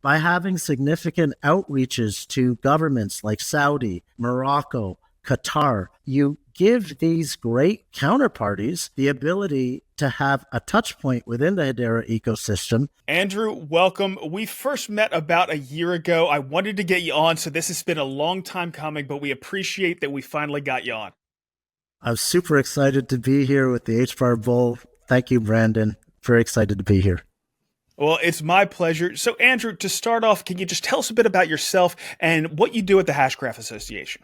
by having significant outreaches to governments like Saudi, Morocco, Qatar. You give these great counterparties the ability to have a touch point within the Hedera ecosystem. Andrew, welcome. We first met about a year ago. I wanted to get you on, so this has been a long time coming, but we appreciate that we finally got you on. I'm super excited to be here with the HBAR Bull. Thank you, Brandon. Very excited to be here. Well, it's my pleasure. So, Andrew, to start off, can you just tell us a bit about yourself and what you do at the Hashgraph Association?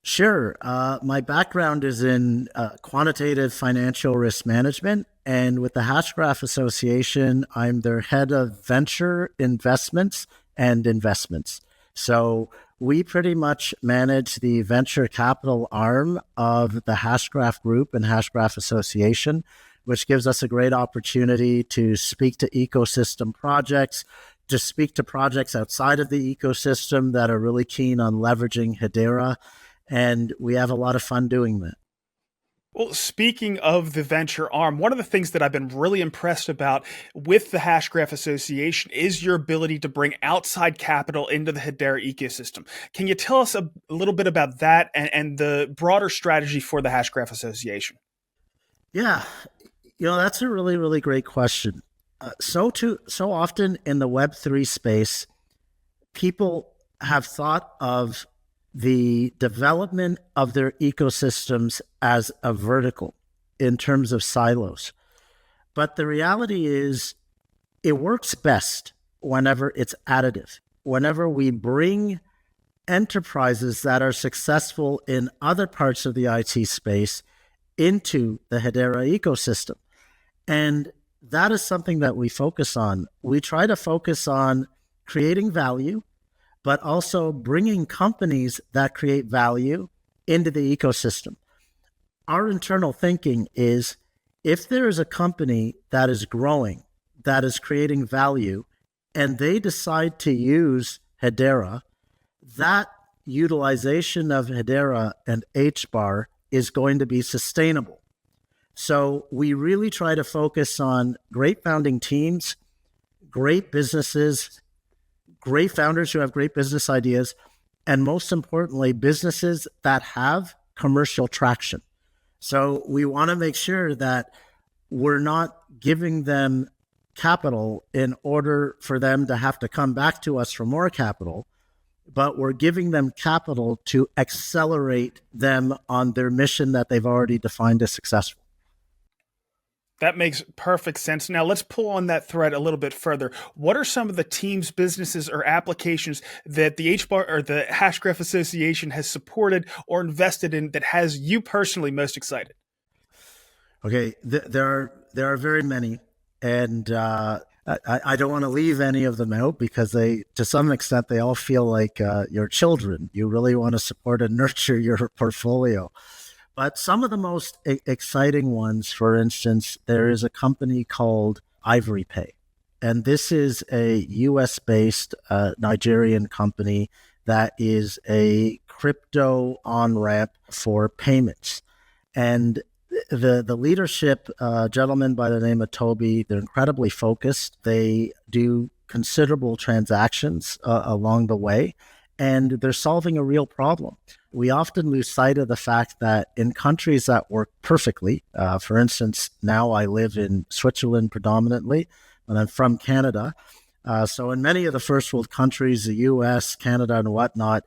Sure. My background is in quantitative financial risk management. And with the Hashgraph Association, I'm their head of venture investments and investments. So we pretty much manage the venture capital arm of the Hashgraph Group and Hashgraph Association, which gives us a great opportunity to speak to ecosystem projects, to speak to projects outside of the ecosystem that are really keen on leveraging Hedera. And we have a lot of fun doing that. Well, speaking of the venture arm, one of the things that I've been really impressed about with the Hashgraph Association is your ability to bring outside capital into the Hedera ecosystem. Can you tell us a little bit about that and the broader strategy for the Hashgraph Association? Yeah, that's a really, really great question. So often in the Web3 space, people have thought of the development of their ecosystems as a vertical in terms of silos. But the reality is it works best whenever it's additive, whenever we bring enterprises that are successful in other parts of the IT space into the Hedera ecosystem. And that is something that we focus on. We try to focus on creating value, but also bringing companies that create value into the ecosystem. Our internal thinking is if there is a company that is growing, that is creating value, and they decide to use Hedera, that utilization of Hedera and HBAR is going to be sustainable. So we really try to focus on great founding teams, great businesses, great founders who have great business ideas, and most importantly, businesses that have commercial traction. So we want to make sure that we're not giving them capital in order for them to have to come back to us for more capital, but we're giving them capital to accelerate them on their mission that they've already defined as successful. That makes perfect sense. Now let's pull on that thread a little bit further. What are some of the teams, businesses, or applications that the HBAR or the Hashgraph Association has supported or invested in that has you personally most excited? Okay, there are very many, and I don't want to leave any of them out because to some extent, they all feel like your children. You really want to support and nurture your portfolio. But some of the most exciting ones, for instance, there is a company called Ivory Pay. And this is a US-based Nigerian company that is a crypto on-ramp for payments. And the leadership, gentleman by the name of Toby, they're incredibly focused. They do considerable transactions along the way, and they're solving a real problem. We often lose sight of the fact that in countries that work perfectly, for instance, now I live in Switzerland predominantly, and I'm from Canada. So in many of the first world countries, the US, Canada, and whatnot,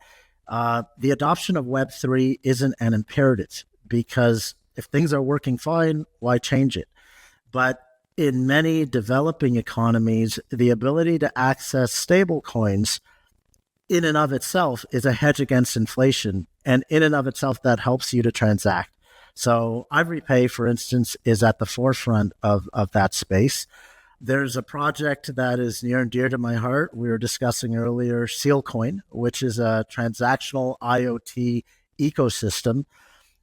the adoption of Web3 isn't an imperative because if things are working fine, why change it? But in many developing economies, the ability to access stable coins in and of itself is a hedge against inflation. And in and of itself, that helps you to transact. So Ivory Pay, for instance, is at the forefront of that space. There's a project that is near and dear to my heart. We were discussing earlier Sealcoin, which is a transactional IoT ecosystem,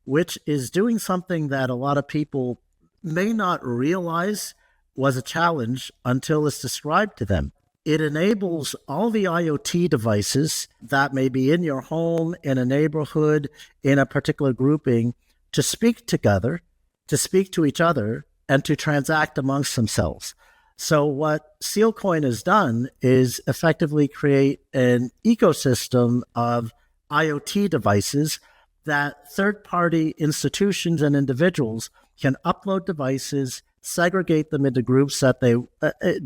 which is doing something that a lot of people may not realize was a challenge until it's described to them. It enables all the IoT devices that may be in your home, in a neighborhood, in a particular grouping, to speak together, to speak to each other, and to transact amongst themselves. So what SealCoin has done is effectively create an ecosystem of IoT devices that third-party institutions and individuals can upload devices, segregate them into groups that they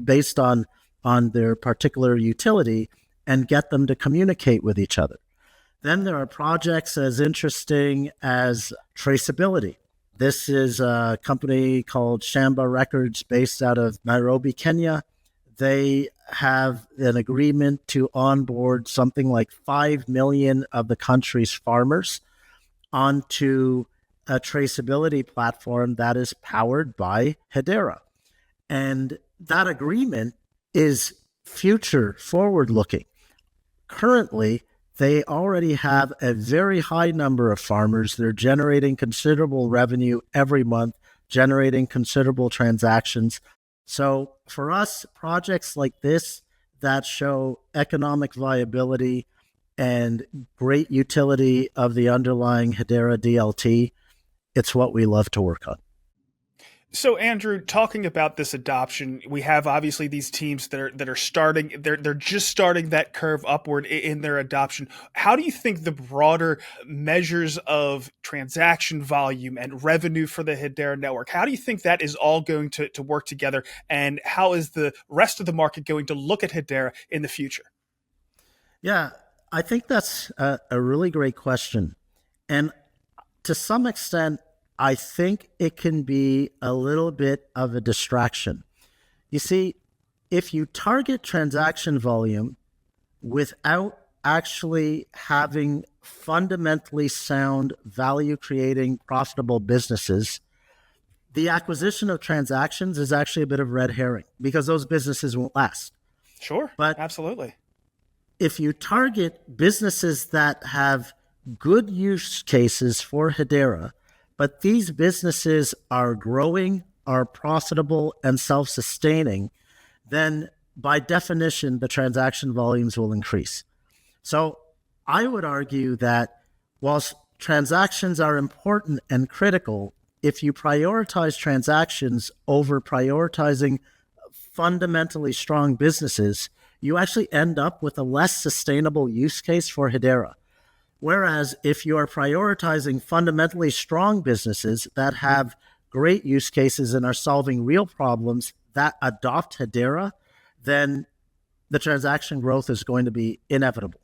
based on their particular utility, and get them to communicate with each other. Then there are projects as interesting as traceability. This is a company called Shamba Records based out of Nairobi, Kenya. They have an agreement to onboard something like 5 million of the country's farmers onto a traceability platform that is powered by Hedera. And that agreement is future forward looking. Currently, they already have a very high number of farmers. They're generating considerable revenue every month, generating considerable transactions. So for us, projects like this that show economic viability and great utility of the underlying Hedera DLT, it's what we love to work on. So Andrew, talking about this adoption, we have obviously these teams that are starting they're just starting that curve upward in their adoption. How do you think the broader measures of transaction volume and revenue for the Hedera network, how do you think that is all going to work together, and how is the rest of the market going to look at Hedera in the future? Yeah, I think that's a really great question. And to some extent, I think it can be a little bit of a distraction. You see, if you target transaction volume without actually having fundamentally sound, value creating, profitable businesses, the acquisition of transactions is actually a bit of red herring because those businesses won't last. Sure, But absolutely. if you target businesses that have good use cases for Hedera, but these businesses are growing, are profitable, and self sustaining, then by definition, the transaction volumes will increase. So I would argue that whilst transactions are important and critical, if you prioritize transactions over prioritizing fundamentally strong businesses, you actually end up with a less sustainable use case for Hedera. Whereas if you are prioritizing fundamentally strong businesses that have great use cases and are solving real problems that adopt Hedera, then the transaction growth is going to be inevitable.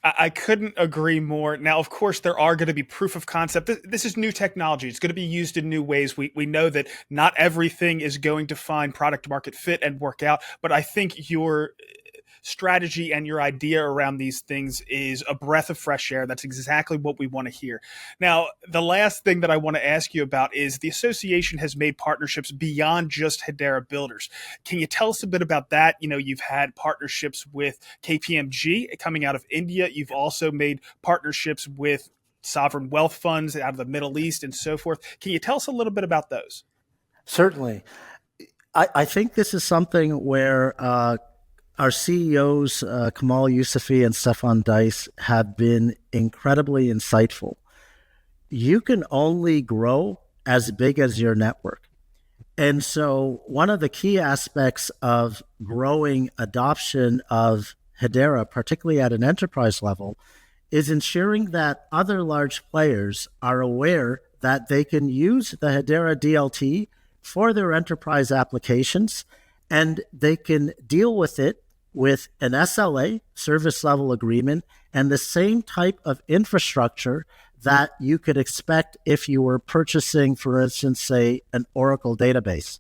I couldn't agree more. Now, of course, there are going to be proof of concept. This is new technology. It's going to be used in new ways. We know that not everything is going to find product market fit and work out, but I think your strategy and your idea around these things is a breath of fresh air. That's exactly what we want to hear. Now, the last thing that I want to ask you about is the association has made partnerships beyond just Hedera builders. Can you tell us a bit about that? You know, you've had partnerships with KPMG coming out of India. You've also made partnerships with sovereign wealth funds out of the Middle East and so forth. Can you tell us a little bit about those? Certainly. I think this is something where our CEOs, Kamal Yousefi and Stefan Dice, have been incredibly insightful. You can only grow as big as your network. And so, one of the key aspects of growing adoption of Hedera, particularly at an enterprise level, is ensuring that other large players are aware that they can use the Hedera DLT for their enterprise applications and they can deal with it with an SLA, service level agreement, and the same type of infrastructure that you could expect if you were purchasing, for instance, say, an Oracle database.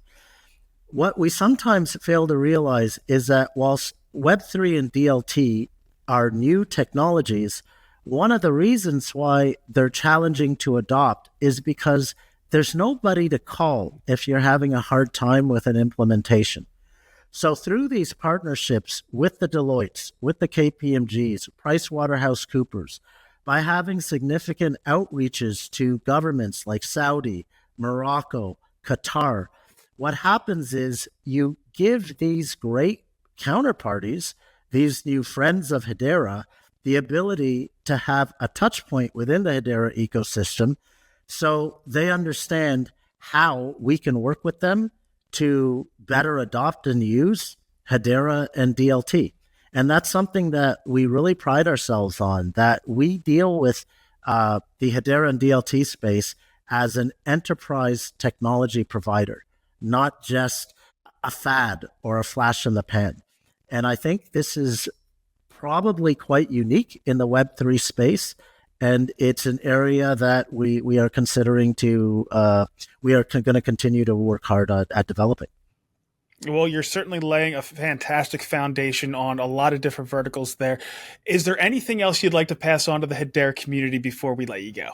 What we sometimes fail to realize is that whilst Web3 and DLT are new technologies, one of the reasons why they're challenging to adopt is because there's nobody to call if you're having a hard time with an implementation. So through these partnerships with the Deloittes, with the KPMGs, PricewaterhouseCoopers, by having significant outreaches to governments like Saudi, Morocco, Qatar, what happens is you give these great counterparties, these new friends of Hedera, the ability to have a touch point within the Hedera ecosystem so they understand how we can work with them to better adopt and use Hedera and DLT. And that's something that we really pride ourselves on, that we deal with the Hedera and DLT space as an enterprise technology provider, not just a fad or a flash in the pan. And I think this is probably quite unique in the Web3 space. And it's an area that we are considering to, we are going to continue to work hard at developing. Well, you're certainly laying a fantastic foundation on a lot of different verticals there. Is there anything else you'd like to pass on to the Hedera community before we let you go?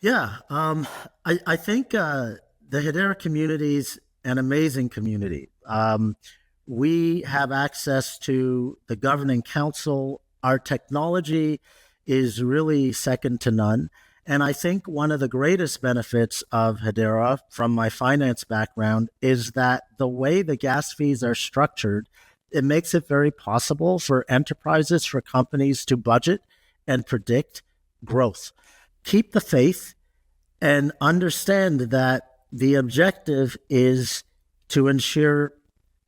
Yeah, I think the Hedera community is an amazing community. We have access to the governing council. Our technology is really second to none. And I think one of the greatest benefits of Hedera from my finance background is that the way the gas fees are structured, it makes it very possible for enterprises, for companies to budget and predict growth. Keep the faith and understand that the objective is to ensure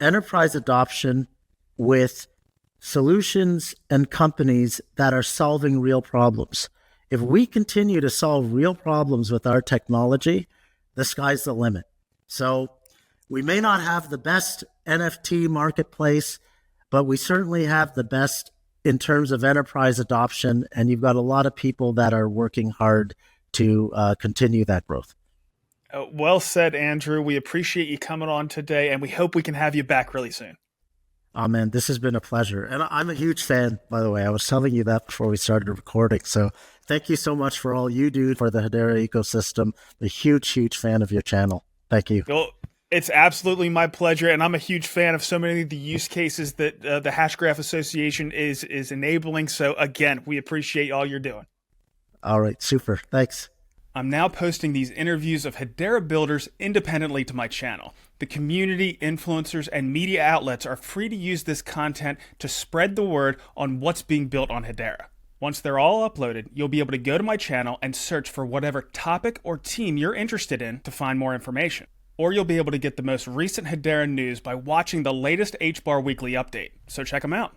enterprise adoption with solutions and companies that are solving real problems. If we continue to solve real problems with our technology, the sky's the limit. So we may not have the best NFT marketplace, but we certainly have the best in terms of enterprise adoption. And you've got a lot of people that are working hard to continue that growth. Well said, Andrew. We appreciate you coming on today, and we hope we can have you back really soon. Oh man, this has been a pleasure. And I'm a huge fan, by the way. I was telling you that before we started recording. So thank you so much for all you do for the Hedera ecosystem. I'm a huge, huge fan of your channel. Thank you. Well, it's absolutely my pleasure. And I'm a huge fan of so many of the use cases that the Hashgraph Association is enabling. So again, we appreciate all you're doing. All right, super. Thanks. I'm now posting these interviews of Hedera builders independently to my channel. The community, influencers, and media outlets are free to use this content to spread the word on what's being built on Hedera. Once they're all uploaded, you'll be able to go to my channel and search for whatever topic or team you're interested in to find more information. Or you'll be able to get the most recent Hedera news by watching the latest HBAR Weekly update. So check them out.